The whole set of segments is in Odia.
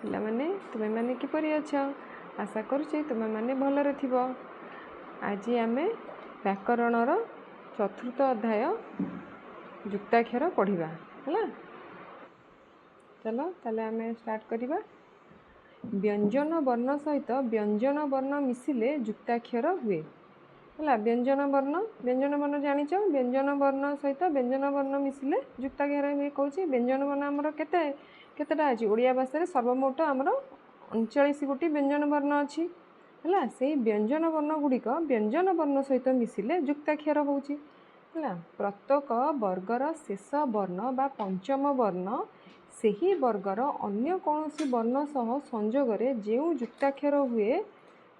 ପିଲାମାନେ ତୁମେ ମାନେ କିପରି ଅଛ? ଆଶା କରୁଛି ତୁମେ ମାନେ ଭଲରେ ଥିବ। ଆଜି ଆମେ ବ୍ୟାକରଣର ଚତୁର୍ଥ ଅଧ୍ୟାୟ ଯୁକ୍ତାକ୍ଷର ପଢ଼ିବା ହେଲା। ଚାଲ ତାହେଲେ ଆମେ ଷ୍ଟାର୍ଟ କରିବା। ବ୍ୟଞ୍ଜନ ବର୍ଣ୍ଣ ସହିତ ବ୍ୟଞ୍ଜନ ବର୍ଣ୍ଣ ମିଶିଲେ ଯୁକ୍ତାକ୍ଷର ହୁଏ ହେଲା। ବ୍ୟଞ୍ଜନ ବର୍ଣ୍ଣ ଜାଣିଛ, ବ୍ୟଞ୍ଜନ ବର୍ଣ୍ଣ ସହିତ ବ୍ୟଞ୍ଜନ ବର୍ଣ୍ଣ ମିଶିଲେ ଯୁକ୍ତାକ୍ଷର ହୁଏ କହୁଛି। ବ୍ୟଞ୍ଜନ ବର୍ଣ୍ଣ ଆମର କେତେଟା ଅଛି? ଓଡ଼ିଆ ଭାଷାରେ ସର୍ବମୋଟ ଆମର 39 ଗୋଟି ବ୍ୟଞ୍ଜନ ବର୍ଣ୍ଣ ଅଛି ହେଲା। ସେଇ ବ୍ୟଞ୍ଜନ ବର୍ଣ୍ଣ ଗୁଡ଼ିକ ବ୍ୟଞ୍ଜନ ବର୍ଣ୍ଣ ସହିତ ମିଶିଲେ ଯୁକ୍ତାକ୍ଷର ହେଉଛି ହେଲା। ପ୍ରତ୍ୟେକ ବର୍ଗର ଶେଷ ବର୍ଣ୍ଣ ବା ପଞ୍ଚମ ବର୍ଣ୍ଣ ସେହି ବର୍ଗର ଅନ୍ୟ କୌଣସି ବର୍ଣ୍ଣ ସହ ସଂଯୋଗରେ ଯେଉଁ ଯୁକ୍ତାକ୍ଷର ହୁଏ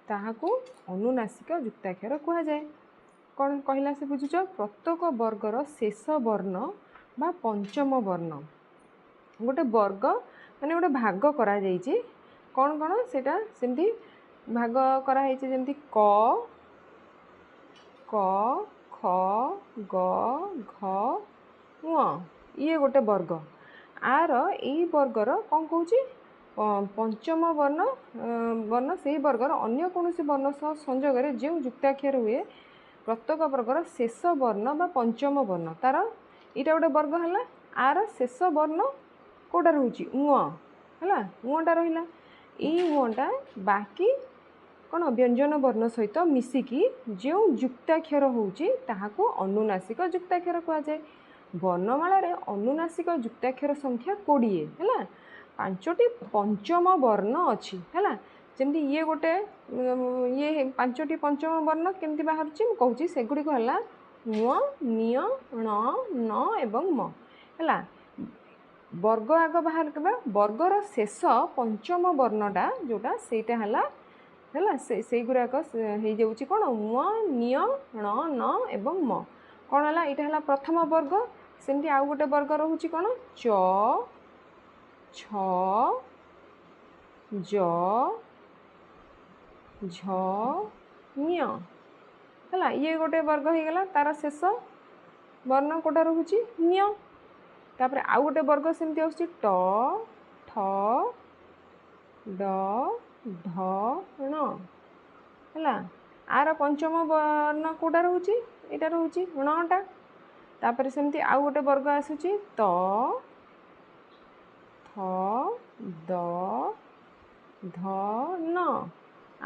ତାହାକୁ ଅନୁନାସିକ ଯୁକ୍ତାକ୍ଷର କୁହାଯାଏ। କ'ଣ କହିଲା ସେ ବୁଝୁଛ? ପ୍ରତ୍ୟେକ ବର୍ଗର ଶେଷ ବର୍ଣ୍ଣ ବା ପଞ୍ଚମ ବର୍ଣ୍ଣ, ଗୋଟେ ବର୍ଗ ମାନେ ଗୋଟେ ଭାଗ କରାଯାଇଛି। କ'ଣ ସେଇଟା ସେମିତି ଭାଗ କରାହେଇଛି, ଯେମିତି କ, ଖ, ଗ, ଘ, ଙ, ଇଏ ଗୋଟେ ବର୍ଗ। ଆର ଏଇ ବର୍ଗର କ'ଣ କହୁଛି? ପଞ୍ଚମ ବର୍ଣ୍ଣ ସେହି ବର୍ଗର ଅନ୍ୟ କୌଣସି ବର୍ଣ୍ଣ ସହ ସଂଯୋଗରେ ଯେଉଁ ଯୁକ୍ତାକ୍ଷର ହୁଏ ପ୍ରତ୍ୟେକ ବର୍ଗର ଶେଷ ବର୍ଣ୍ଣ ବା ପଞ୍ଚମ ବର୍ଣ୍ଣ, ତାର ଏଇଟା ଗୋଟେ ବର୍ଗ ହେଲା। ଆର ଶେଷ ବର୍ଣ୍ଣ କେଉଁଟା ରହୁଛି? ଙ ହେଲା। ଙଟା ରହିଲା। ଏଇ ଙଟା ବାକି କ'ଣ ବ୍ୟଞ୍ଜନ ବର୍ଣ୍ଣ ସହିତ ମିଶିକି ଯେଉଁ ଯୁକ୍ତାକ୍ଷର ହେଉଛି ତାହାକୁ ଅନୁନାସିକ ଯୁକ୍ତାକ୍ଷର କୁହାଯାଏ। ବର୍ଣ୍ଣମାଳାରେ ଅନୁନାସିକ ଯୁକ୍ତାକ୍ଷର ସଂଖ୍ୟା 20 ହେଲା। 5ଟି ପଞ୍ଚମ ବର୍ଣ୍ଣ ଅଛି ହେଲା। ଯେମିତି ଇଏ 5ଟି ପଞ୍ଚମ ବର୍ଣ୍ଣ କେମିତି ବାହାରୁଛି ମୁଁ କହୁଛି। ସେଗୁଡ଼ିକ ହେଲା ଙ, ཉ, ଣ, ନ ଏବଂ ମ ହେଲା। ବର୍ଗ ଆଗ ବାହାର କରିବା। ବର୍ଗର ଶେଷ ପଞ୍ଚମ ବର୍ଣ୍ଣଟା ଯେଉଁଟା ସେଇଟା ହେଲା ସେଇଗୁଡ଼ାକ ହେଇଯାଉଛି କ'ଣ? ଙ, ཉ, ଣ, ନ ଏବଂ ମ। କ'ଣ ହେଲା? ଏଇଟା ହେଲା ପ୍ରଥମ ବର୍ଗ। ସେମିତି ଆଉ ଗୋଟେ ବର୍ଗ ରହୁଛି କ'ଣ? ଚ, ଛ, ଜ, ଝ, ঞ ହେଲା। ଇଏ ଗୋଟେ ବର୍ଗ ହେଇଗଲା। ତାର ଶେଷ ବର୍ଣ୍ଣ କେଉଁଟା ରହୁଛି? ঞ। ତାପରେ ଆଉ ଗୋଟେ ବର୍ଗ ସେମିତି ଆସୁଛି ଟ, ଠ, ଡ, ଢ, ଣ ହେଲା। ଆର ପଞ୍ଚମ ବର୍ଣ୍ଣ କେଉଁଟା ରହୁଛି? ଏଇଟା ରହୁଛି ଣଟା। ତାପରେ ସେମିତି ଆଉ ଗୋଟେ ବର୍ଗ ଆସୁଛି ତ, ଥ, ଦ, ଧ, ନ।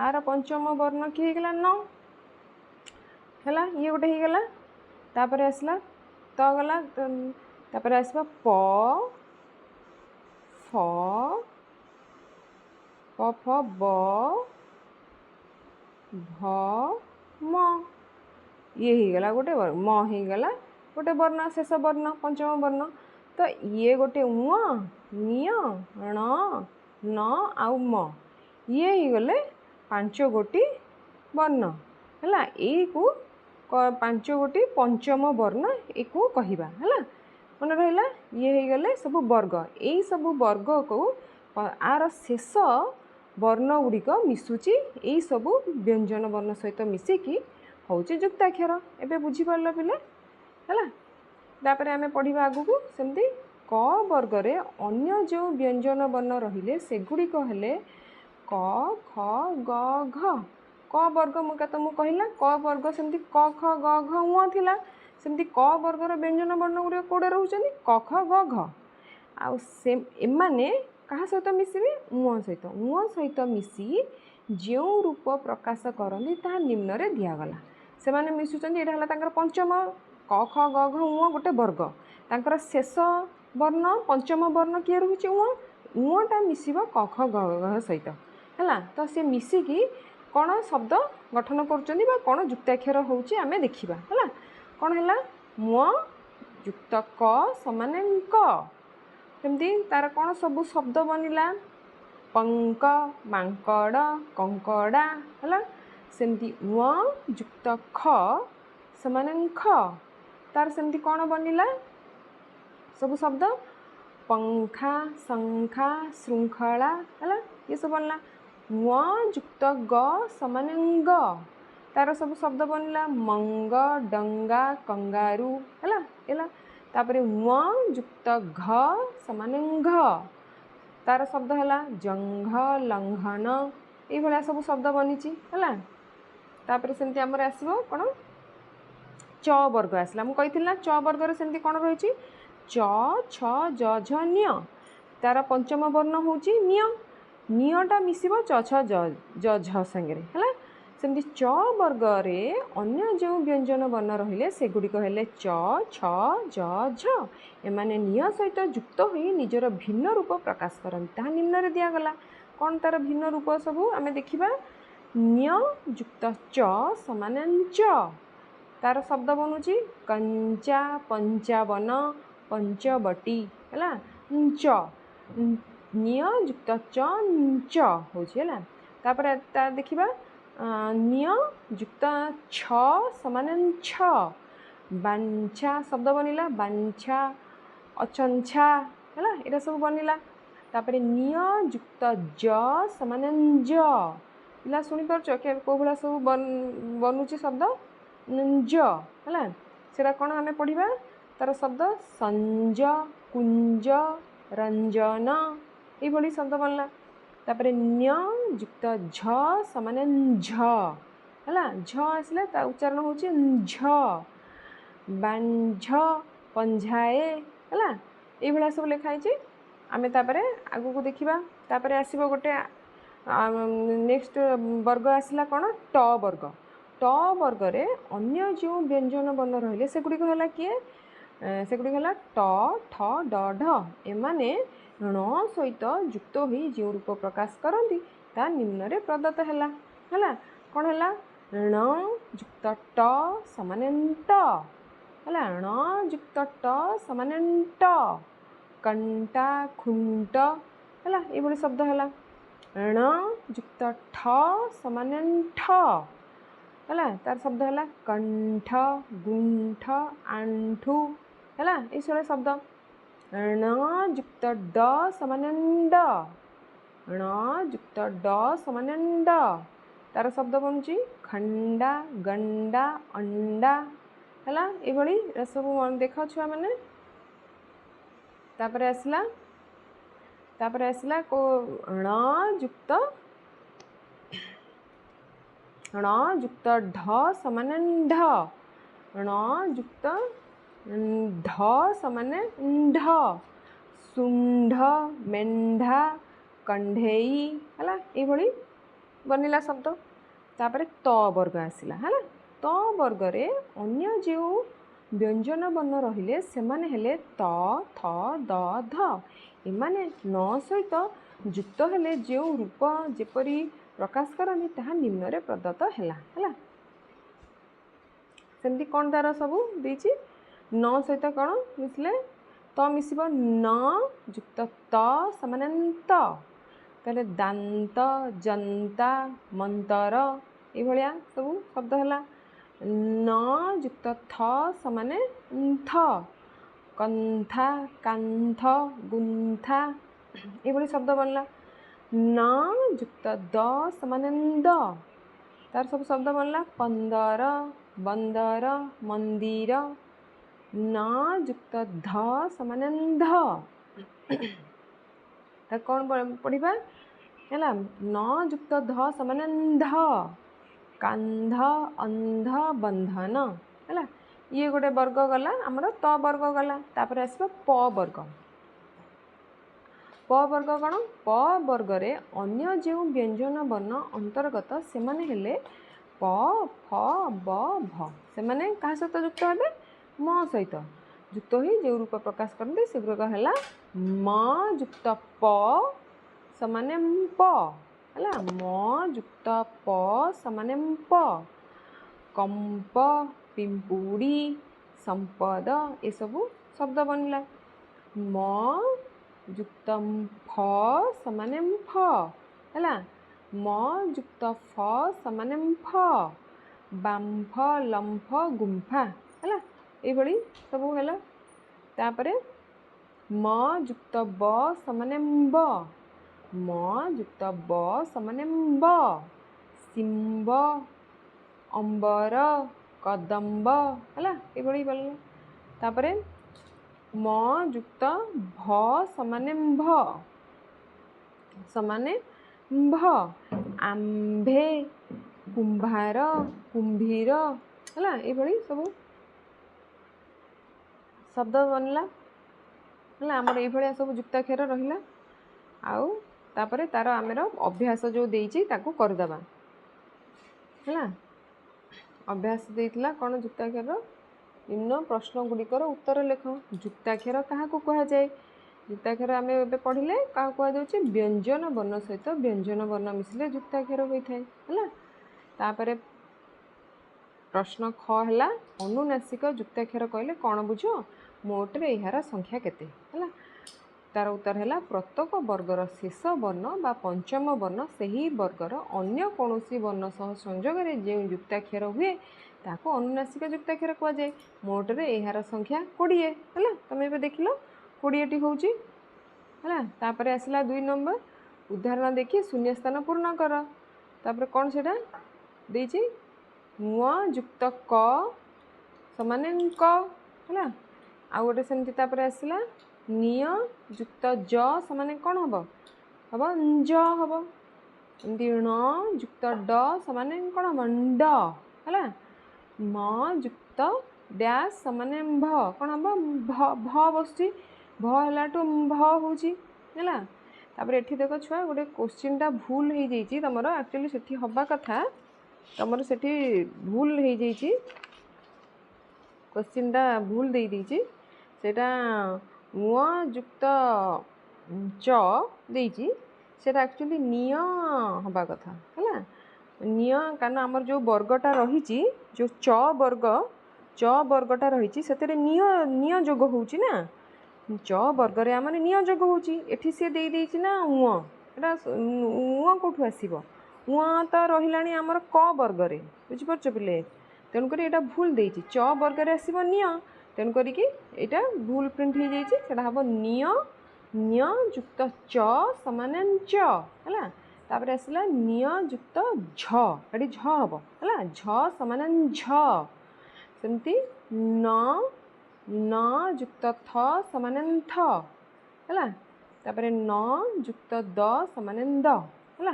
ଆର ପଞ୍ଚମ ବର୍ଣ୍ଣ କି ହେଇଗଲା? ନ ହେଲା। ଇଏ ଗୋଟେ ହେଇଗଲା। ତାପରେ ଆସିଲା ତ ଗଲା। ତାପରେ ଆସିବ ପ, ଫ, ବ, ଭ, ମ। ଇଏ ହେଇଗଲା ଗୋଟେ ବର୍ଣ୍ଣ। ମ ହେଇଗଲା ଗୋଟେ ବର୍ଣ୍ଣ, ଶେଷ ବର୍ଣ୍ଣ, ପଞ୍ଚମ ବର୍ଣ୍ଣ। ତ ଇଏ ଗୋଟେ ଙ, ཉ, ଣ, ନ ଆଉ ମ, ଇଏ ହେଇଗଲେ 5 ଗୋଟି ବର୍ଣ୍ଣ ହେଲା। ଏଇକୁ 5 ଗୋଟି ପଞ୍ଚମ ବର୍ଣ୍ଣ ଏକୁ କହିବା ହେଲା। ମନେ ରହିଲା? ଇଏ ହେଇଗଲେ ସବୁ ବର୍ଗ। ଏଇ ସବୁ ବର୍ଗକୁ ଆର ଶେଷ ବର୍ଣ୍ଣ ଗୁଡ଼ିକ ମିଶୁଛି ଏଇ ସବୁ ବ୍ୟଞ୍ଜନ ବର୍ଣ୍ଣ ସହିତ ମିଶିକି ହେଉଛି ଯୁକ୍ତାକ୍ଷର। ଏବେ ବୁଝିପାରିଲ ପିଲେ ହେଲା। ତାପରେ ଆମେ ପଢ଼ିବା ଆଗକୁ। ସେମିତି କ ବର୍ଗରେ ଅନ୍ୟ ଯେଉଁ ବ୍ୟଞ୍ଜନ ବର୍ଣ୍ଣ ରହିଲେ ସେଗୁଡ଼ିକ ହେଲେ କ, ଖ, ଗ, ଘ। କ ବର୍ଗ ତମକୁ କହିଲା। କ ବର୍ଗ ସେମିତି କ, ଖ, ଗ, ଘ, ଙ ଥିଲା। ସେମିତି କ ବର୍ଗର ବ୍ୟଞ୍ଜନ ବର୍ଣ୍ଣ ଗୁଡ଼ିକ କେଉଁଟା ରହୁଛନ୍ତି? କ, ଖ, ଗ, ଘ। ଆଉ ଏମାନେ କାହା ସହିତ ମିଶିବେ? ଙ ସହିତ। ଙ ସହିତ ମିଶି ଯେଉଁ ରୂପ ପ୍ରକାଶ କରନ୍ତି ତାହା ନିମ୍ନରେ ଦିଆଗଲା। ସେମାନେ ମିଶୁଛନ୍ତି। ଏଇଟା ହେଲା ତାଙ୍କର ପଞ୍ଚମ। କ, ଖ, ଗ, ଘ, ଙ ଗୋଟେ ବର୍ଗ। ତାଙ୍କର ଶେଷ ବର୍ଣ୍ଣ ପଞ୍ଚମ ବର୍ଣ୍ଣ କିଏ ରହୁଛି? ଙ। ଙଟା ମିଶିବ କ, ଖ, ଗ, ଘ ସହିତ ହେଲା। ତ ସେ ମିଶିକି କ'ଣ ଶବ୍ଦ ଗଠନ କରୁଛନ୍ତି ବା କ'ଣ ଯୁକ୍ତାକ୍ଷର ହେଉଛି ଆମେ ଦେଖିବା ହେଲା। କ'ଣ ହେଲା? ମ ଯୁକ୍ତ କ ସମାନ ଙ୍କ। ସେମିତି ତାର କ'ଣ ସବୁ ଶବ୍ଦ ବନିଲା? ପଙ୍କ, ମାଙ୍କଡ଼, କଙ୍କଡ଼ା ହେଲା। ସେମିତି ୱ ଯୁକ୍ତ ଖ ସମାନ ଖ। ତାର ସେମିତି କ'ଣ ବନିଲା ସବୁ ଶବ୍ଦ? ପଙ୍ଖା, ଶଙ୍ଖା, ଶୃଙ୍ଖଳା ହେଲା। ଇଏ ସବୁ ବନିଲା। ୱ ଯୁକ୍ତ ଗ ସମାନ ଗ। ତାର ସବୁ ଶବ୍ଦ ବନିଲା ମଙ୍ଗ, ଡଙ୍ଗା, କଙ୍ଗାରୁ ହେଲା। ତାପରେ ୱ ଯୁକ୍ତ ଘ ସମାନ ଘ। तार शब्द है जंघ लंघन ये सब शब्द बनी है। तापर सेमती आमर आसो कौन च वर्ग आसला मुझे ना च वर्ग सेमती कौन रही च छ ज झ निय तार पंचम वर्ण हूँ निय नियटा मिसिब च छ ज झ संगे है। सेमती च वर्ग रे अन्य जो व्यंजन वर्ण रहिले सेगुड़िक हेले च छ ज झ एमाने निय सहित युक्त हो निजर भिन्न रूप प्रकाश करते निम्न दिगला कौन तार भिन्न रूप सबू आम देखा निय युक्त च समान च तार शब्द बनूची कंचा पंचावन पंचवटी है च निय युक्त च है। तापर देखा निय युक्त छ समान छ बांछा शब्द बनिला बांछा अचंछा है ये सब बनिला। तापर निय युक्त ज समान ज पिला शुणी पार्छ कौ भाया सब बनूची शब्द ज है सेटा कौन आम पढ़ा तार शब्द संज कुंज रंजन ये शब्द बनला। तापर न्य युक्त झ समान झ है झ आसला उच्चारण हूँ झ बांझ पंझाए है ये सब लिखाई आम आग को देखा तापर आसो गोटे नेक्स्ट वर्ग आसला कौन ट वर्ग ट वर्ग रे अन्य जो व्यंजन वर्ण रहिले सेगुड़िक है किए सेगुड़िक है ट ठ ड ढ एमाने ण सहित युक्त हो जो रूप प्रकाश करती ता निम्न रे प्रदत्त है कौन है ण युक्त ट समान ट है ण युक्त ट समान ट कंटा खुंट है ये शब्द है ण युक्त ठ समान ठ है तार शब्द है कंठ गुंठ आंठू है ये सब शब्द ण युक्त ड समान ड ण युक्त ड समान ड तार शब्द बनूची खंडा गंडा अंडा है ये सब देखा छुआ मैंने। तापर आसला को ण युक्त ढ समान ढ ण युक्त ढ समान ढ सुंढ मेंढा कंढेई है ये बनिला शब्द। तापर त वर्ग आसला है त वर्ग रे अन्य जो व्यंजन वर्ण रहिले सेमाने हेले त थ द ध एमाने न सहित युक्त हेले जो रूप जेपरी प्रकाश करनी ताहा निम्न रे प्रदत्त है। सेमती कौन तार सब देछि न सहित कौन मिसले त मिसिब न युक्त त समान त ताले दांत जंता मंतर ये सब शब्द है न युक्त थ समान थ कंथा कांथ गुंथा ये शब्द बनला। न युक्त द समान द तार सब शब्द बनला पंदर बंदर मंदिर न युक्त ध समान ध कौन पढ़ा है न युक्त ध समान ध कांध अंध बंधन है ये गोटे वर्ग गला आमर त वर्ग गला। तापर आसो प वर्ग प वर्ग कौन प वर्ग रे अन्य जो व्यंजन वर्ण अंतर्गत से माने हेले प फ ब भ से माने कहा सहित युक्त हे म सहित युक्त हो जो रूप प्रकाश करते से गुरक है म युक्त प समान प है म युक्त प समान प कंप पिंपुड़ी संपद ये सब शब्द बनला। म युक्त फ समान फ है म युक्त फ समान फ बाम्फ लम्फ गुंफा है ये सब है। तापर म युक्त ब समान ब म युक्त ब समान ब सिंब अंबर कदम्ब है ये बोल। तापर म युक्त भ समान भ ସମାନେ ଭ। ଆମ୍ଭେ, କୁମ୍ଭାର, କୁମ୍ଭୀର ହେଲା ଏଇଭଳି ସବୁ ଶବ୍ଦ ବନିଲା ହେଲା। ଆମର ଏଇଭଳିଆ ସବୁ ଯୁକ୍ତାକ୍ଷର ରହିଲା। ଆଉ ତାପରେ ତାର ଆମର ଅଭ୍ୟାସ ଯେଉଁ ଦେଇଛି ତାକୁ କରିଦେବା ହେଲା। ଅଭ୍ୟାସ ଦେଇଥିଲା କ'ଣ ଯୁକ୍ତାକ୍ଷର? ନିମ୍ନ ପ୍ରଶ୍ନ ଗୁଡ଼ିକର ଉତ୍ତର ଲେଖ। ଯୁକ୍ତାକ୍ଷର କାହାକୁ କୁହାଯାଏ? ଯୁକ୍ତାକ୍ଷର ଆମେ ଏବେ ପଢ଼ିଲେ କାହାକୁ କୁହାଯାଉଛି? ବ୍ୟଞ୍ଜନ ବର୍ଣ୍ଣ ସହିତ ବ୍ୟଞ୍ଜନ ବର୍ଣ୍ଣ ମିଶିଲେ ଯୁକ୍ତାକ୍ଷର ହୋଇଥାଏ ହେଲା। ତାପରେ ପ୍ରଶ୍ନ ଖ ହେଲା ଅନୁନାସିକ ଯୁକ୍ତାକ୍ଷର କହିଲେ କ'ଣ ବୁଝ? ମୋଟରେ ଏହାର ସଂଖ୍ୟା କେତେ ହେଲା। ତାର ଉତ୍ତର ହେଲା ପ୍ରତ୍ୟେକ ବର୍ଗର ଶେଷ ବର୍ଣ୍ଣ ବା ପଞ୍ଚମ ବର୍ଣ୍ଣ ସେହି ବର୍ଗର ଅନ୍ୟ କୌଣସି ବର୍ଣ୍ଣ ସହ ସଂଯୋଗରେ ଯେଉଁ ଯୁକ୍ତାକ୍ଷର ହୁଏ ତାକୁ ଅନୁନାସିକ ଯୁକ୍ତାକ୍ଷର କୁହାଯାଏ। ମୋଟରେ ଏହାର ସଂଖ୍ୟା 20 ହେଲା। ତମେ ଏବେ ଦେଖିଲ 20ଟି ହେଉଛି ହେଲା। ତାପରେ ଆସିଲା 2 ନମ୍ବର, ଉଦାହରଣ ଦେଖି ଶୂନ୍ୟସ୍ଥାନ ପୂର୍ଣ୍ଣ କର। ତାପରେ କ'ଣ ସେଇଟା ଦେଇଛି? ଙ ଯୁକ୍ତ କ ସମାନେ କ ହେଲା। ଆଉ ଗୋଟେ ସେମିତି ତାପରେ ଆସିଲା ନିୟ ଯୁକ୍ତ ଜ ସମାନେ କ'ଣ ହେବ? ହେବ ଜ ହେବ। ଏମିତି ଣ ଯୁକ୍ତ ଡ ସମାନେ କ'ଣ ହେବ? ଡ ହେଲା। ମ ଯୁକ୍ତ ଡ୍ୟାସ୍ ସମାନେ ଭ କ'ଣ ହେବ? ଭ ବସୁଛି। ଭ ହେଲାଠୁ ଭ ହେଉଛି ହେଲା। ତାପରେ ଏଠି ଦେଖ ଛୁଆ ଗୋଟେ କୋଶ୍ଚିନ୍ଟା ଭୁଲ ହେଇଯାଇଛି ତମର। ଆକ୍ଚୁଆଲି ସେଠି ହେବା କଥା ତମର ସେଠି ଭୁଲ ହେଇଯାଇଛି। କୋଶ୍ଚିନ୍ଟା ଭୁଲ ଦେଇଛି। ସେଇଟା ଙ ଯୁକ୍ତ ଚ ଦେଇଛି, ସେଇଟା ଆକ୍ଚୁଆଲି ନିୟ ହେବା କଥା ହେଲା। ନିୟ କାରଣ ଆମର ଯେଉଁ ବର୍ଗଟା ରହିଛି, ଯେଉଁ ଚ ବର୍ଗଟା ରହିଛି ସେଥିରେ ନିୟ ଯୋଗ ହେଉଛି ନା। ଚ ବର୍ଗରେ ଆମର ନିୟ ଯୋଗ ହେଉଛି। ଏଠି ସିଏ ଦେଇଛି ନା ଙ। ଏଇଟା ଙ କେଉଁଠୁ ଆସିବ? ଙ ତ ରହିଲାଣି ଆମର କ ବର୍ଗରେ, ବୁଝିପାରୁଛ ପିଲେ? ତେଣୁକରି ଏଇଟା ଭୁଲ ଦେଇଛି। ଚ ବର୍ଗରେ ଆସିବ ନିୟ, ତେଣୁ କରିକି ଏଇଟା ଭୁଲ ପ୍ରିଣ୍ଟ ହେଇଯାଇଛି। ସେଇଟା ହେବ ନିୟ ଯୁକ୍ତ ଚ ସମାନ ଚ ହେଲା। ତାପରେ ଆସିଲା ନିୟ ଯୁକ୍ତ ଝ, ଏଠି ଝ ହେବ ହେଲା। ଝ ସମାନ ଝ। ସେମିତି ନ ଯୁକ୍ତ ଥ ସମାନ ଥ ହେଲା। ତାପରେ ନ ଯୁକ୍ତ ଦ ସମାନ ଦ ହେଲା।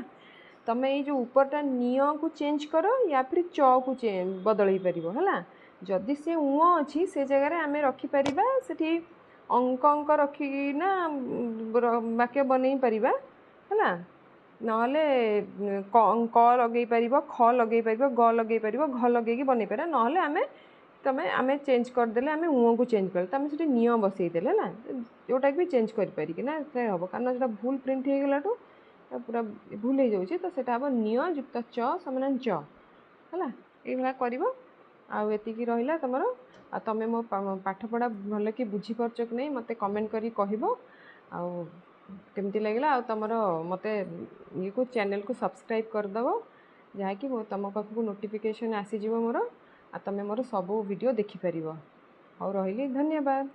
ତମେ ଏଇ ଯେଉଁ ଉପରଟା ନିୟକୁ ଚେଞ୍ଜ କର ୟା ଫିର ଚକୁ ବଦଳେଇ ପାରିବ ହେଲା। ଯଦି ସେ ଙ ଅଛି ସେ ଜାଗାରେ ଆମେ ରଖିପାରିବା ସେଠି ଅଙ୍କ ରଖିକିନା ବାକ୍ୟ ବନେଇ ପାରିବା ହେଲା। ନହେଲେ କ ଲଗେଇ ପାରିବ, ଖ ଲଗେଇ ପାରିବ, ଗ ଲଗେଇ ପାରିବ, ଘ ଲଗେଇକି ବନେଇ ପାରିବା। ନହେଲେ ଆମେ ଚେଞ୍ଜ କରିଦେଲେ, ଆମେ ଙକୁ ଚେଞ୍ଜ କଲେ ତମେ ସେଠି ନିୟ ବସେଇଦେଲେ ହେଲା। ଯେଉଁଟାକି ବି ଚେଞ୍ଜ କରିପାରିକି ନା ସେ ହେବ, କାରଣ ସେଇଟା ଭୁଲ ପ୍ରିଣ୍ଟ ହେଇଗଲାଠୁ ପୁରା ଭୁଲ ହେଇଯାଉଛି। ତ ସେଇଟା ହେବ ନିୟ ଯୁକ୍ତ ଚ ସମାନ ଚ ହେଲା। ଏଇଭଳିଆ କରିବ। ଆଉ ଏତିକି ରହିଲା ତମର। ଆଉ ତମେ ମୋ ପାଠପଢ଼ା ଭଲ କି ବୁଝିପାରୁଛ କି ନାହିଁ ମୋତେ କମେଣ୍ଟ କରି କହିବ। ଆଉ କେମିତି ଲାଗିଲା, ଆଉ ତମର ମୋତେ ଇଏକୁ ଚ୍ୟାନେଲକୁ ସବସ୍କ୍ରାଇବ୍ କରିଦେବ, ଯାହାକି ତମ ପାଖକୁ ନୋଟିଫିକେସନ୍ ଆସିଯିବ ମୋର। ଆଉ ତମେ ମୋର ସବୁ ଭିଡ଼ିଓ ଦେଖିପାରିବ। ହଉ ରହିଲି, ଧନ୍ୟବାଦ।